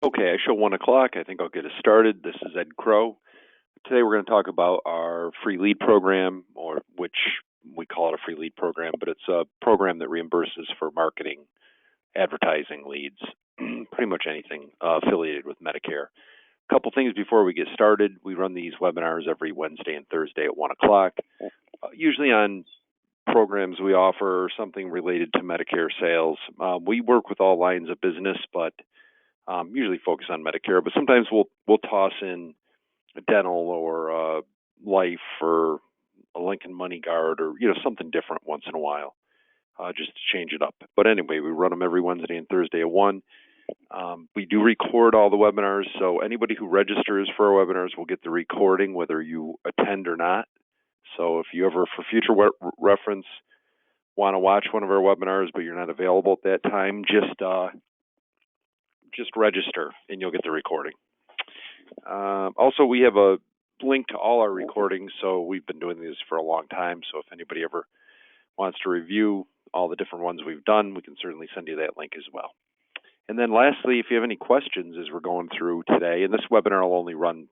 Okay, I show 1 o'clock. I think I'll get us started. This is Ed Crow. Today we're going to talk about our free lead program, or which we call it a free lead program, but it's a program that reimburses for marketing, advertising leads, pretty much anything affiliated with Medicare. A couple things before we get started. We run these webinars every Wednesday and Thursday at 1 o'clock, usually on programs we offer something related to Medicare sales. We work with all lines of business, but usually focus on Medicare, but sometimes we'll toss in a dental or life or a Lincoln Money Guard or something different once in a while, just to change it up. But anyway, we run them every Wednesday and Thursday at 1. We do record all the webinars, so anybody who registers for our webinars will get the recording whether you attend or not. So if you ever, for future reference, want to watch one of our webinars but you're not available at that time, just register and you'll get the recording. Also, we have a link to all our recordings, so we've been doing these for a long time, so if anybody ever wants to review all the different ones we've done, we can certainly send you that link as well. And then lastly, if you have any questions as we're going through today, and this webinar will only run,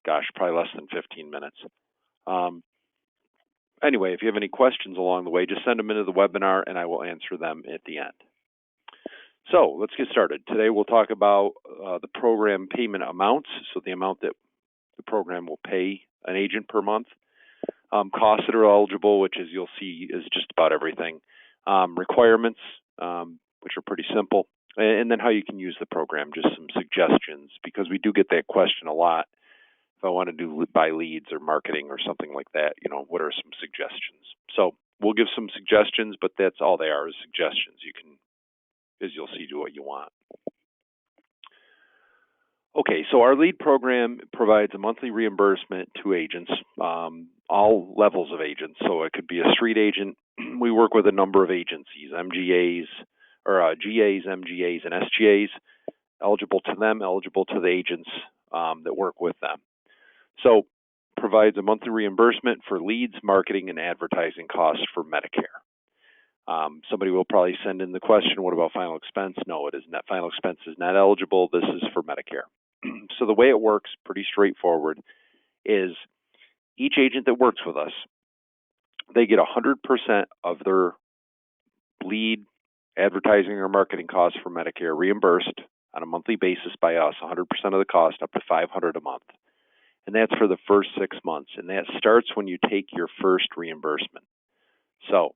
probably less than 15 minutes. Anyway, if you have any questions along the way, just send them into the webinar and I will answer them at the end. So let's get started. Today we'll talk about the program payment amounts, so the amount that the program will pay an agent per month, costs that are eligible, which as you'll see is just about everything, requirements, which are pretty simple, and then how you can use the program, just some suggestions, because we do get that question a lot. If I want to do buy leads or marketing or something like that, what are some suggestions? So we'll give some suggestions, but that's all they are, is suggestions. You can, as you'll see, do what you want. Okay, so our lead program provides a monthly reimbursement to agents, all levels of agents. So it could be a street agent. We work with a number of agencies, MGAs, or GAs, MGAs, and SGAs, eligible to them, eligible to the agents that work with them. So provides a monthly reimbursement for leads, marketing, and advertising costs for Medicare. Somebody will probably send in the question, what about final expense? No, it is not. Final expense is not eligible. This is for Medicare. So the way it works, pretty straightforward, is each agent that works with us, they get 100% of their lead, advertising, or marketing costs for Medicare reimbursed on a monthly basis by us, 100% of the cost, up to $500 a month. And that's for the first 6 months. And that starts when you take your first reimbursement. So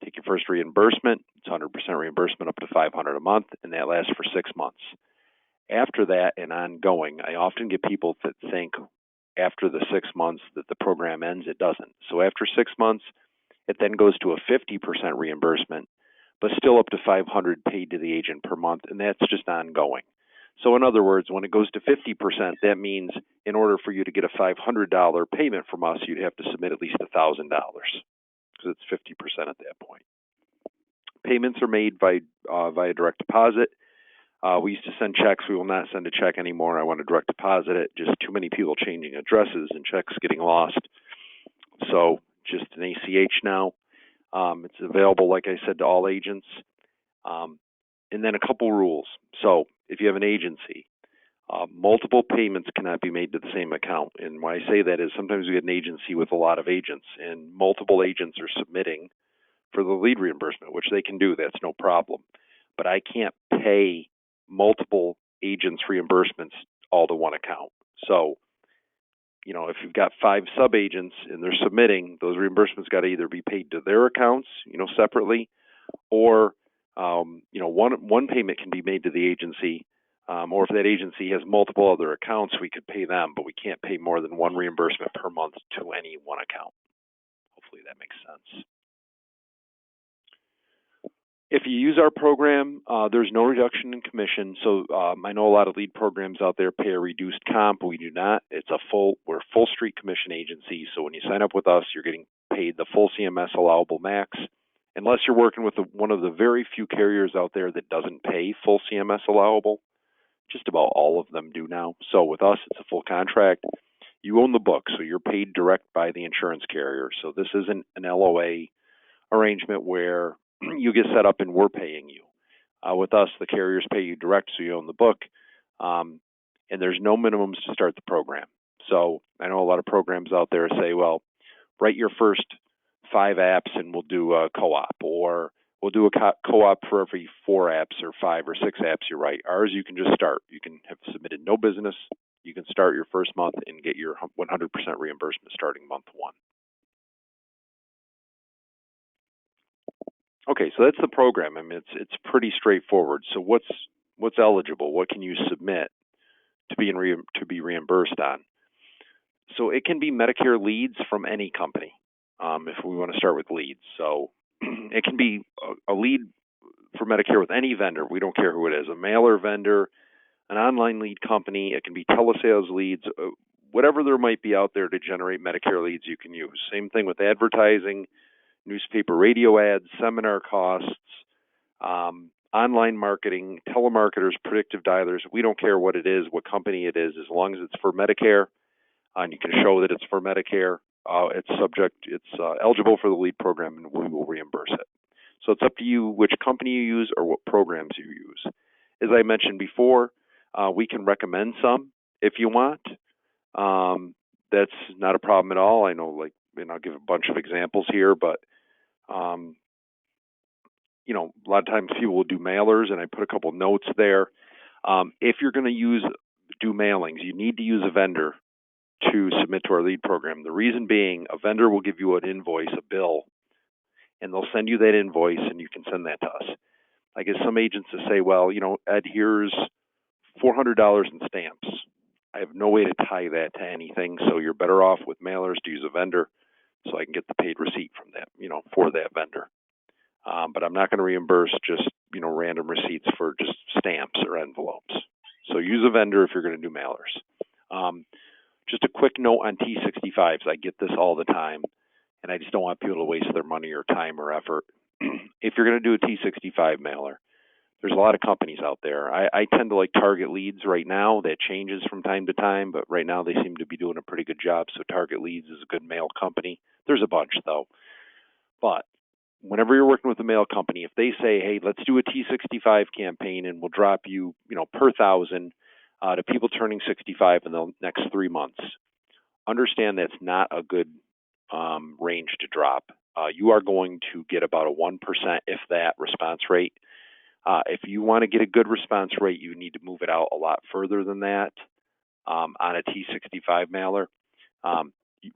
take your first reimbursement, it's 100% reimbursement up to $500 a month, and that lasts for 6 months. After that and ongoing, I often get people that think after the 6 months that the program ends. It doesn't. So after 6 months, it then goes to a 50% reimbursement, but still up to $500 paid to the agent per month, and that's just ongoing. So in other words, when it goes to 50%, that means in order for you to get a $500 payment from us, you'd have to submit at least $1,000, because it's 50% at that point. Payments are made via direct deposit. We used to send checks. We will not send a check anymore. I want to direct deposit it. Just too many people changing addresses and checks getting lost. So just an ACH now. It's available, like I said, to all agents. And then a couple rules. So if you have an agency, multiple payments cannot be made to the same account. And why I say that is sometimes we get an agency with a lot of agents, and multiple agents are submitting for the lead reimbursement, which they can do. That's no problem. But I can't pay multiple agents' reimbursements all to one account. So, if you've got 5 sub-agents and they're submitting, those reimbursements got to either be paid to their accounts, separately, or, one payment can be made to the agency, or if that agency has multiple other accounts, we could pay them, but we can't pay more than one reimbursement per month to any one account. Hopefully that makes sense. If you use our program, there's no reduction in commission. So I know a lot of lead programs out there pay a reduced comp. We do not. We're a full street commission agency. So when you sign up with us, you're getting paid the full CMS allowable max, unless you're working with one of the very few carriers out there that doesn't pay full CMS allowable. Just about all of them do now. So with us, it's a full contract. You own the book, so you're paid direct by the insurance carrier. So this isn't an LOA arrangement where you get set up and we're paying you. With us, the carriers pay you direct, so you own the book. And there's no minimums to start the program. So I know a lot of programs out there say, well, write your first 5 apps and we'll do a co-op, or we'll do a co-op for every 4 apps or 5 or 6 apps you write. Ours, you can just start. You can have submitted no business. You can start your first month and get your 100% reimbursement starting month 1. Okay, so that's the program. I mean, it's pretty straightforward. So what's eligible? What can you submit to be reimbursed on? So it can be Medicare leads from any company. If we want to start with leads, so it can be a lead for Medicare with any vendor. We don't care who it is, a mailer vendor, an online lead company. It can be telesales leads, whatever there might be out there to generate Medicare leads you can use. Same thing with advertising, newspaper, radio ads, seminar costs, online marketing, telemarketers, predictive dialers. We don't care what it is, what company it is, as long as it's for Medicare and you can show that it's for Medicare. It's eligible for the LEAD program, and we will reimburse it. So it's up to you which company you use or what programs you use. As I mentioned before, we can recommend some if you want. That's not a problem at all. I know, I'll give a bunch of examples here, but a lot of times people will do mailers, and I put a couple notes there. If you're going to do mailings, you need to use a vendor to submit to our LEAD program. The reason being, a vendor will give you an invoice, a bill, and they'll send you that invoice, and you can send that to us. I guess some agents will say, well, Ed, here's $400 in stamps. I have no way to tie that to anything, so you're better off with mailers to use a vendor so I can get the paid receipt from that, for that vendor. But I'm not going to reimburse just, random receipts for just stamps or envelopes. So use a vendor if you're going to do mailers. Just a quick note on T65s. I get this all the time, and I just don't want people to waste their money or time or effort. If you're going to do a T65 mailer, there's a lot of companies out there. I tend to like Target Leads right now. That changes from time to time, but right now they seem to be doing a pretty good job. So Target Leads is a good mail company. There's a bunch, though. But whenever you're working with a mail company, if they say, hey, let's do a T65 campaign and we'll drop you, per 1,000 to people turning 65 in the next 3 months, understand that's not a good range to drop. You are going to get about a 1%, if that, response rate. If you want to get a good response rate, you need to move it out a lot further than that on a T65 mailer.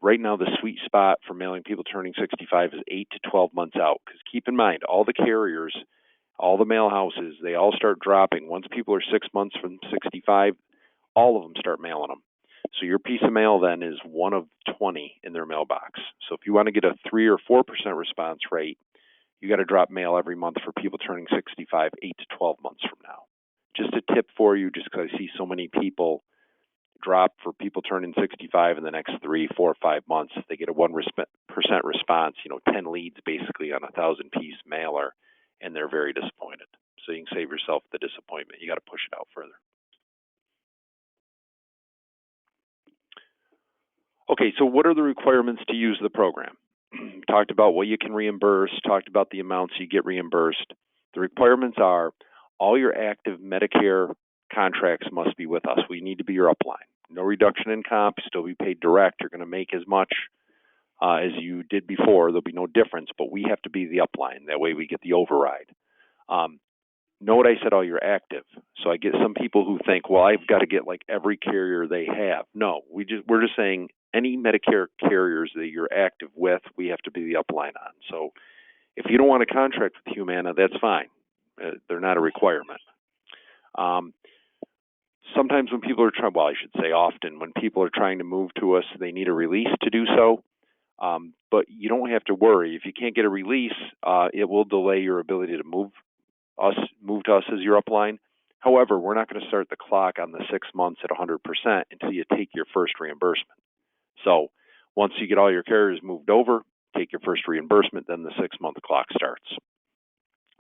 Right now, the sweet spot for mailing people turning 65 is 8 to 12 months out. Because keep in mind, all the carriers, all the mail houses, they all start dropping. Once people are 6 months from 65, all of them start mailing them. So your piece of mail then is one of 20 in their mailbox. So if you want to get a 3 or 4% response rate, you got to drop mail every month for people turning 65, 8 to 12 months from now. Just a tip for you, just because I see so many people drop for people turning 65 in the next 3, 4, 5 months. They get a 1% response, 10 leads basically on a 1,000-piece mailer, and they're very disappointed. So you can save yourself the disappointment. You got to push it out further. Okay, so what are the requirements to use the program? Talked about what you can reimburse, talked about the amounts you get reimbursed. The requirements are all your active Medicare contracts must be with us. We need to be your upline. No reduction in comp, still be paid direct. You're going to make as much as you did before. There'll be no difference, but we have to be the upline. That way we get the override. Note I said all you're active. So I get some people who think, well, I've got to get like every carrier they have. No, we're just saying any Medicare carriers that you're active with, we have to be the upline on. So if you don't want to contract with Humana, that's fine. They're not a requirement. Sometimes when people are trying, well, I should say often, when people are trying to move to us, they need a release to do so. But you don't have to worry. If you can't get a release, it will delay your ability to move to us as your upline. However, we're not going to start the clock on the 6 months at 100% until you take your first reimbursement. So once you get all your carriers moved over, take your first reimbursement, then the 6-month clock starts.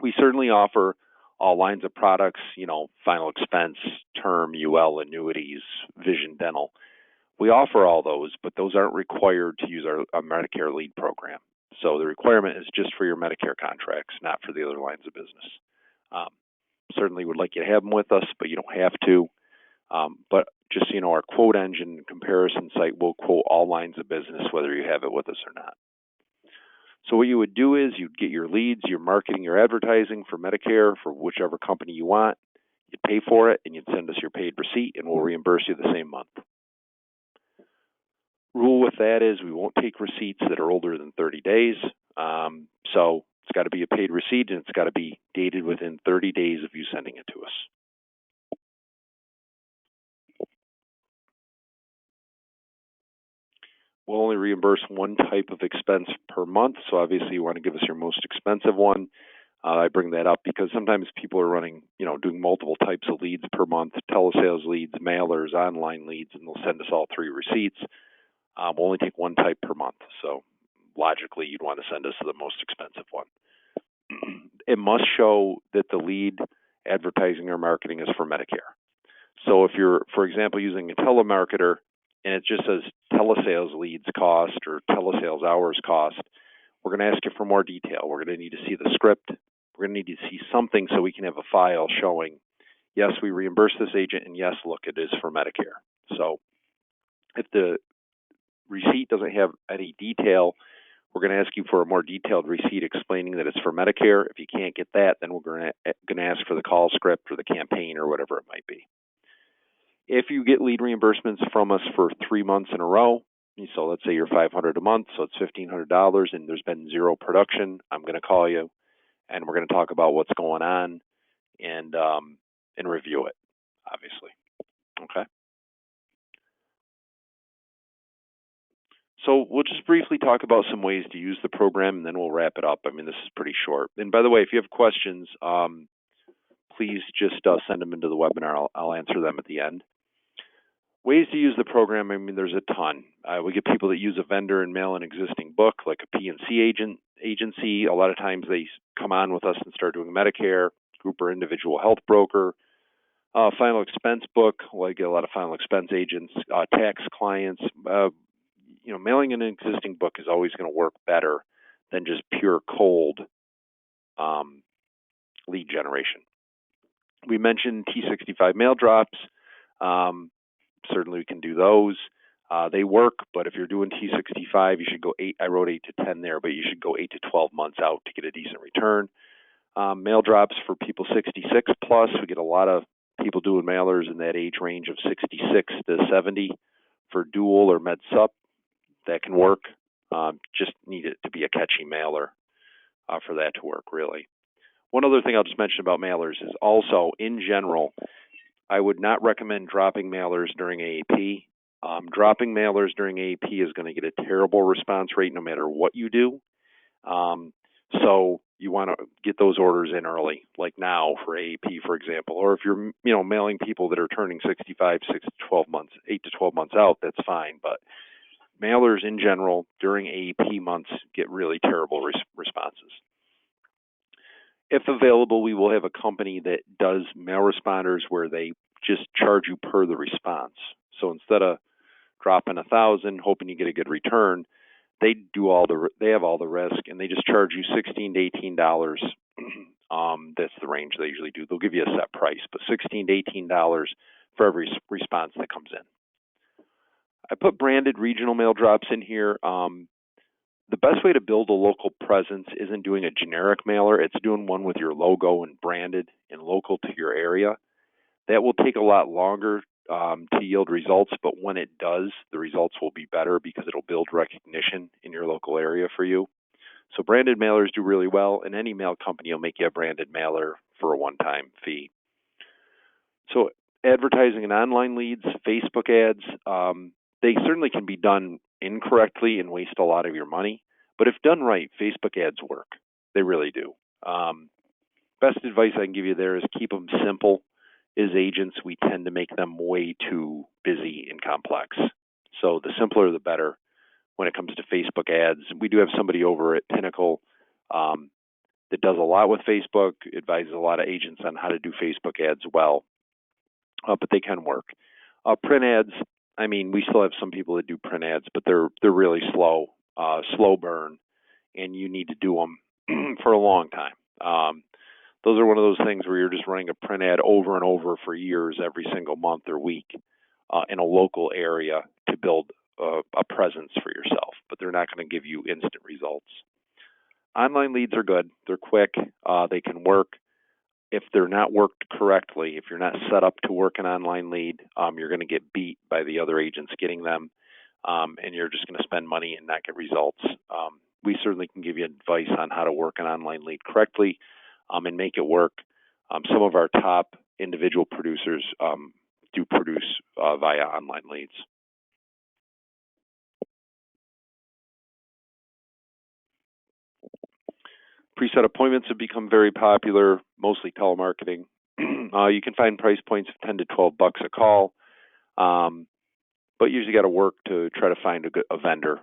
We certainly offer all lines of products, final expense, term, UL, annuities, vision, dental. We offer all those, but those aren't required to use our Medicare LEAD program. So the requirement is just for your Medicare contracts, not for the other lines of business. Certainly would like you to have them with us, but you don't have to. But just so you know, our quote engine and comparison site will quote all lines of business, whether you have it with us or not. So what you would do is you'd get your leads, your marketing, your advertising for Medicare for whichever company you want. You'd pay for it, and you'd send us your paid receipt, and we'll reimburse you the same month. Rule with that is we won't take receipts that are older than 30 days. So it's got to be a paid receipt, and it's got to be dated within 30 days of you sending it to us. We'll only reimburse one type of expense per month, so obviously you want to give us your most expensive one. I bring that up because sometimes people are running, doing multiple types of leads per month, telesales leads, mailers, online leads, and they'll send us all 3 receipts. We'll only take one type per month, so logically you'd want to send us the most expensive one. It must show that the lead advertising or marketing is for Medicare. So if you're, for example, using a telemarketer and it just says telesales leads cost or telesales hours cost, we're going to ask you for more detail. We're going to need to see the script. We're going to need to see something so we can have a file showing, yes, we reimburse this agent, and yes, look, it is for Medicare. So if the receipt doesn't have any detail, we're going to ask you for a more detailed receipt explaining that it's for Medicare. If you can't get that, then we're going to ask for the call script or the campaign or whatever it might be. If you get lead reimbursements from us for 3 months in a row, so let's say you're $500 a month, so it's $1,500, and there's been 0 production, I'm going to call you, and we're going to talk about what's going on and review it, obviously. Okay. So we'll just briefly talk about some ways to use the program, and then we'll wrap it up. I mean, this is pretty short. And by the way, if you have questions, please just send them into the webinar. I'll answer them at the end. Ways to use the program, I mean, there's a ton. We get people that use a vendor and mail an existing book, like a P&C agency. A lot of times they come on with us and start doing Medicare, group or individual health broker. Final expense book, like a lot of final expense agents, tax clients. Mailing an existing book is always going to work better than just pure cold lead generation. We mentioned T65 mail drops. Certainly we can do those. They work, but if you're doing T65, you should go 8. I wrote 8 to 10 there, but you should go 8 to 12 months out to get a decent return. Mail drops for people 66 plus. We get a lot of people doing mailers in that age range of 66 to 70 for dual or med sup. That can work. Just need it to be a catchy mailer for that to work, really. One other thing I'll just mention about mailers is also, in general, I would not recommend dropping mailers during AAP. Dropping mailers during AAP is going to get a terrible response rate no matter what you do. So you want to get those orders in early, like now for AAP, for example. Or if you're mailing people that are turning 65, 6 to 12 months, 8 to 12 months out, that's fine. But mailers in general during AAP months get really terrible responses. If available, we will have a company that does mail responders where they just charge you per the response. So instead of dropping 1,000, hoping you get a good return, they have all the risk, and they just charge you $16 to $18. That's the range they usually do. They'll give you a set price, but $16 to $18 for every response that comes in. I put branded regional mail drops in here. The best way to build a local presence isn't doing a generic mailer. It's doing one with your logo and branded and local to your area. That will take a lot longer to yield results, but when it does, the results will be better because it'll build recognition in your local area for you. So branded mailers do really well, and any mail company will make you a branded mailer for a one-time fee. So advertising and online leads, Facebook ads, they certainly can be done incorrectly and waste a lot of your money. But if done right, Facebook ads work. They really do. Best advice I can give you there is keep them simple. As agents, we tend to make them way too busy and complex. So the simpler, the better when it comes to Facebook ads. We do have somebody over at Pinnacle that does a lot with Facebook, advises a lot of agents on how to do Facebook ads well, but they can work. Print ads, I mean, we still have some people that do print ads, but they're really slow burn, and you need to do them for a long time. those are one of those things where you're just running a print ad over and over for years, every single month or week, in a local area to build a presence for yourself, but they're not going to give you instant results. Online leads are good. They're quick. They can work. If they're not worked correctly, if you're not set up to work an online lead, you're going to get beat by the other agents getting them, and you're just going to spend money and not get results. We certainly can give you advice on how to work an online lead correctly and make it work. Some of our top individual producers do produce via online leads. Preset appointments have become very popular, mostly telemarketing. You can find price points of $10 to $12 a call, but you usually got to work to try to find a vendor.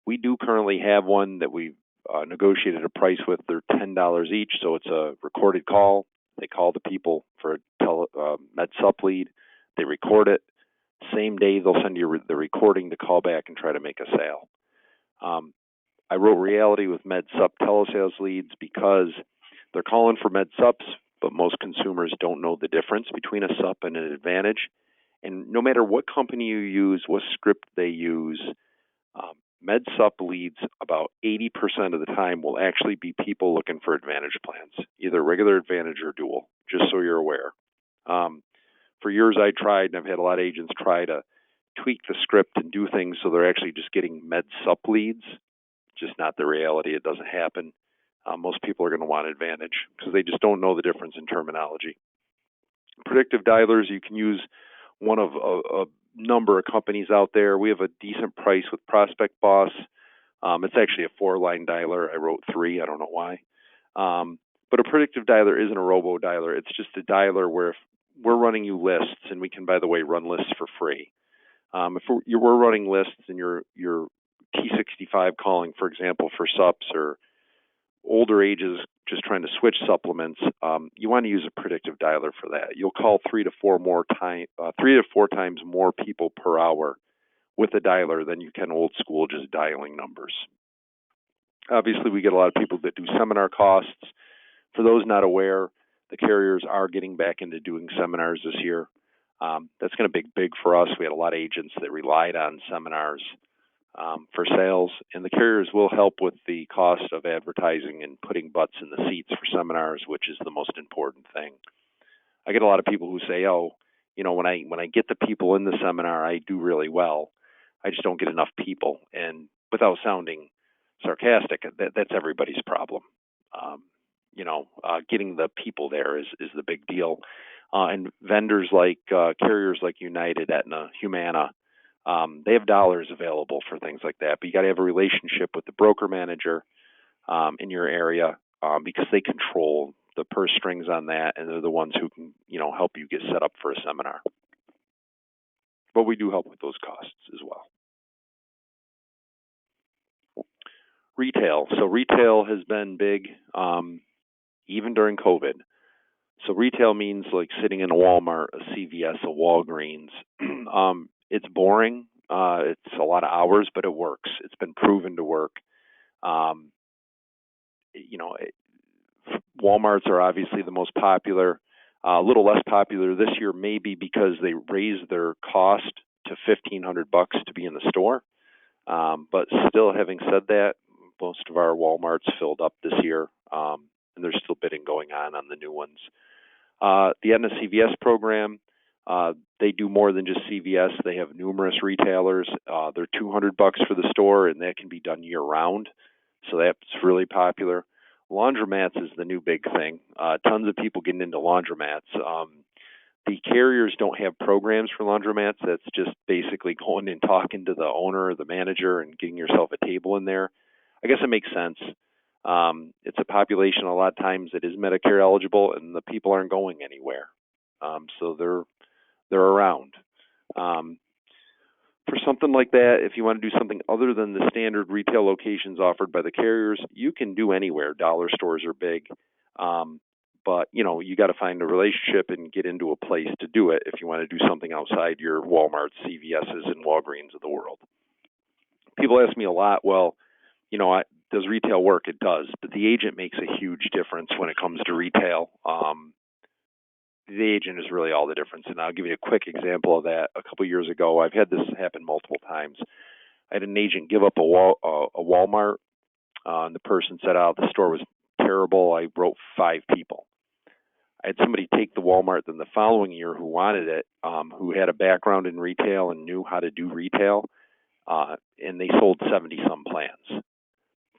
We do currently have one that we've negotiated a price with. They're $10 each, so it's a recorded call. They call the people for a med sup lead. They record it. Same day, they'll send you the recording to call back and try to make a sale. I wrote Reality with med sup telesales leads because they're calling for med sups, but most consumers don't know the difference between a sup and an advantage. And no matter what company you use, what script they use, med sup leads about 80% of the time will actually be people looking for advantage plans, either regular advantage or dual, just so you're aware. For years I tried, and I've had a lot of agents try to tweak the script and do things so they're actually just getting med sup leads. Just not the reality. It doesn't happen. Most people are going to want advantage because they just don't know the difference in terminology. Predictive dialers, you can use one of a number of companies out there. We have a decent price with Prospect Boss. It's actually a 4-line dialer. I wrote 3. I don't know why. But a predictive dialer isn't a robo dialer. It's just a dialer where if we're running you lists, and we can, by the way, run lists for free. If we're running lists and you're T65 calling, for example, for sups or older ages just trying to switch supplements, you want to use a predictive dialer for that. You'll call 3 to 4 times more people per hour with a dialer than you can old school just dialing numbers. Obviously, we get a lot of people that do seminar costs. For those not aware, the carriers are getting back into doing seminars this year. That's going to be big for us. We had a lot of agents that relied on seminars for sales, and the carriers will help with the cost of advertising and putting butts in the seats for seminars, which is the most important thing. I get a lot of people who say, "Oh, when I get the people in the seminar, I do really well. I just don't get enough people." And without sounding sarcastic, that's everybody's problem. Getting the people there is the big deal. And vendors like carriers like United, Aetna, Humana, they have dollars available for things like that. But you got to have a relationship with the broker manager in your area because they control the purse strings on that, and they're the ones who can help you get set up for a seminar. But we do help with those costs as well. Retail. So retail has been big even during COVID. So retail means like sitting in a Walmart, a CVS, a Walgreens. It's boring. It's a lot of hours, but it works. It's been proven to work. Walmarts are obviously the most popular. A little less popular this year, maybe because they raised their cost to $1,500 to be in the store. But still, having said that, most of our Walmarts filled up this year, and there's still bidding going on the new ones. The Aetna CVS program, they do more than just CVS. They have numerous retailers. They're $200 for the store, and that can be done year-round. So that's really popular. Laundromats is the new big thing. Tons of people getting into laundromats. The carriers don't have programs for laundromats. That's just basically going and talking to the owner or the manager and getting yourself a table in there. I guess it makes sense. It's a population a lot of times that is Medicare eligible, and the people aren't going anywhere. So they're around. For something like that, if you want to do something other than the standard retail locations offered by the carriers, you can do anywhere. Dollar stores are big. But, you got to find a relationship and get into a place to do it if you want to do something outside your Walmarts, CVS's, and Walgreens of the world. People ask me a lot, well, Does retail work? It does, but the agent makes a huge difference when it comes to retail. The agent is really all the difference, and I'll give you a quick example of that. A couple years ago, I've had this happen multiple times. I had an agent give up a Walmart, and the person said, "Oh, the store was terrible. I wrote 5 people." I had somebody take the Walmart then the following year who wanted it, who had a background in retail and knew how to do retail, and they sold 70-some plans.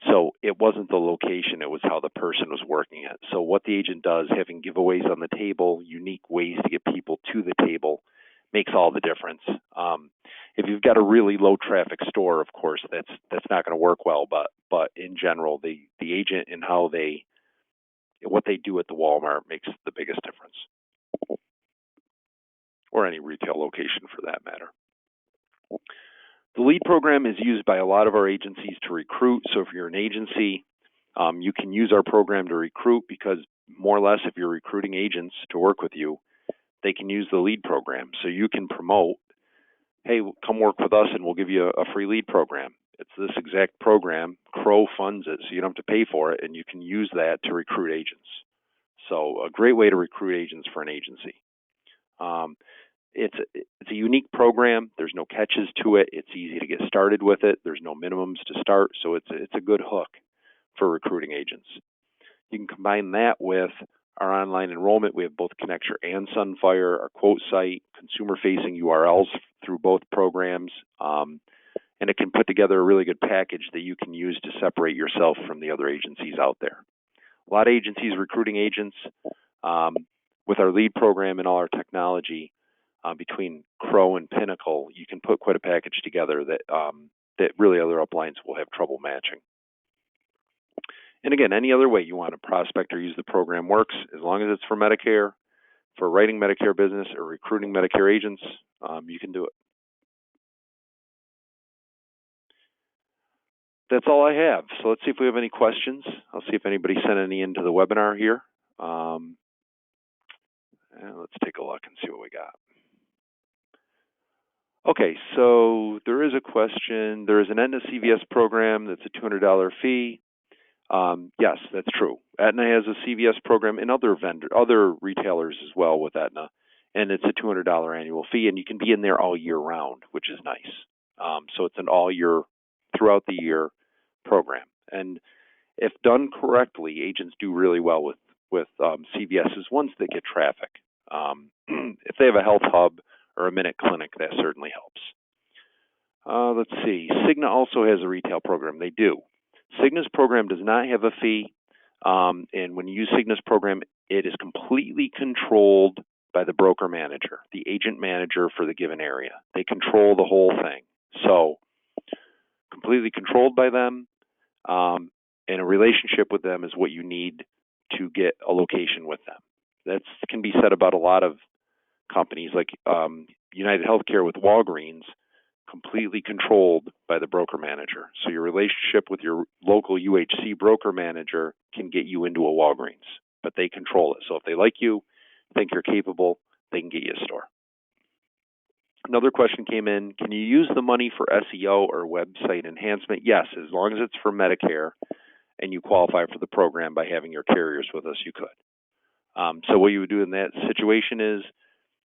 So it wasn't the location, it was how the person was working it. So what the agent does, having giveaways on the table, unique ways to get people to the table, makes all the difference. If you've got a really low traffic store, of course, that's not going to work well. But in general, the agent and what they do at the Walmart makes the biggest difference, or any retail location for that matter. The LEAD program is used by a lot of our agencies to recruit. So if you're an agency, you can use our program to recruit, because more or less if you're recruiting agents to work with you, they can use the LEAD program. So you can promote, hey, come work with us and we'll give you a free LEAD program. It's this exact program. Crow funds it, so you don't have to pay for it, and you can use that to recruit agents. So a great way to recruit agents for an agency. It's a unique program. There's no catches to it. It's easy to get started with it. There's no minimums to start, so it's a good hook for recruiting agents. You can combine that with our online enrollment. We have both Connecture and Sunfire, our quote site, consumer-facing URLs through both programs, and it can put together a really good package that you can use to separate yourself from the other agencies out there. A lot of agencies recruiting agents. With our LEAD program and all our technology, between Crow and Pinnacle, you can put quite a package together that really other uplines will have trouble matching. And again, any other way you want to prospect or use the program works, as long as it's for Medicare, for writing Medicare business or recruiting Medicare agents, you can do it. That's all I have. So let's see if we have any questions. I'll see if anybody sent any into the webinar here. Let's take a look and see what we got. Okay, so there is a question. There is an Aetna CVS program that's a $200 fee. Yes, that's true. Aetna has a CVS program and other retailers as well with Aetna, and it's a $200 annual fee, and you can be in there all year round, which is nice. So it's an all year, throughout the year program. And if done correctly, agents do really well with CVSs once they get traffic. If they have a health hub or a Minute Clinic, that certainly helps. Let's see. Cigna also has a retail program. They do. Cigna's program does not have a fee, and when you use Cigna's program, it is completely controlled by the broker manager, the agent manager for the given area. They control the whole thing. So completely controlled by them, and a relationship with them is what you need to get a location with them. That can be said about a lot of companies like United Healthcare with Walgreens, completely controlled by the broker manager. So your relationship with your local UHC broker manager can get you into a Walgreens, but they control it. So if they like you, think you're capable, they can get you a store. Another question came in, can you use the money for SEO or website enhancement? Yes, as long as it's for Medicare and you qualify for the program by having your carriers with us, you could. So what you would do in that situation is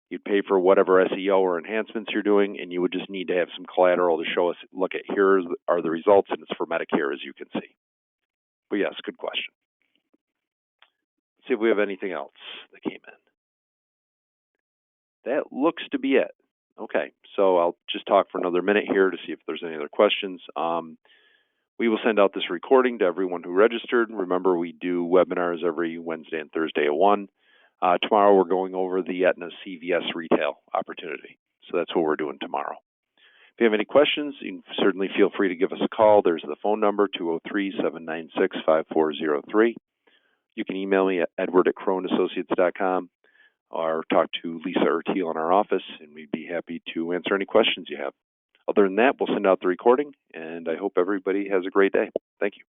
you'd pay for whatever SEO or enhancements you're doing, and you would just need to have some collateral to show us, look at here are the results, and it's for Medicare, as you can see. But yes, good question. Let's see if we have anything else that came in. That looks to be it. Okay, so I'll just talk for another minute here to see if there's any other questions. We will send out this recording to everyone who registered. Remember, we do webinars every Wednesday and Thursday at 1. Tomorrow we're going over the Aetna CVS retail opportunity. So that's what we're doing tomorrow. If you have any questions, you can certainly feel free to give us a call. There's the phone number, 203-796-5403. You can email me at edward@crowassociates.com or talk to Lisa or Teal in our office, and we'd be happy to answer any questions you have. Other than that, we'll send out the recording, and I hope everybody has a great day. Thank you.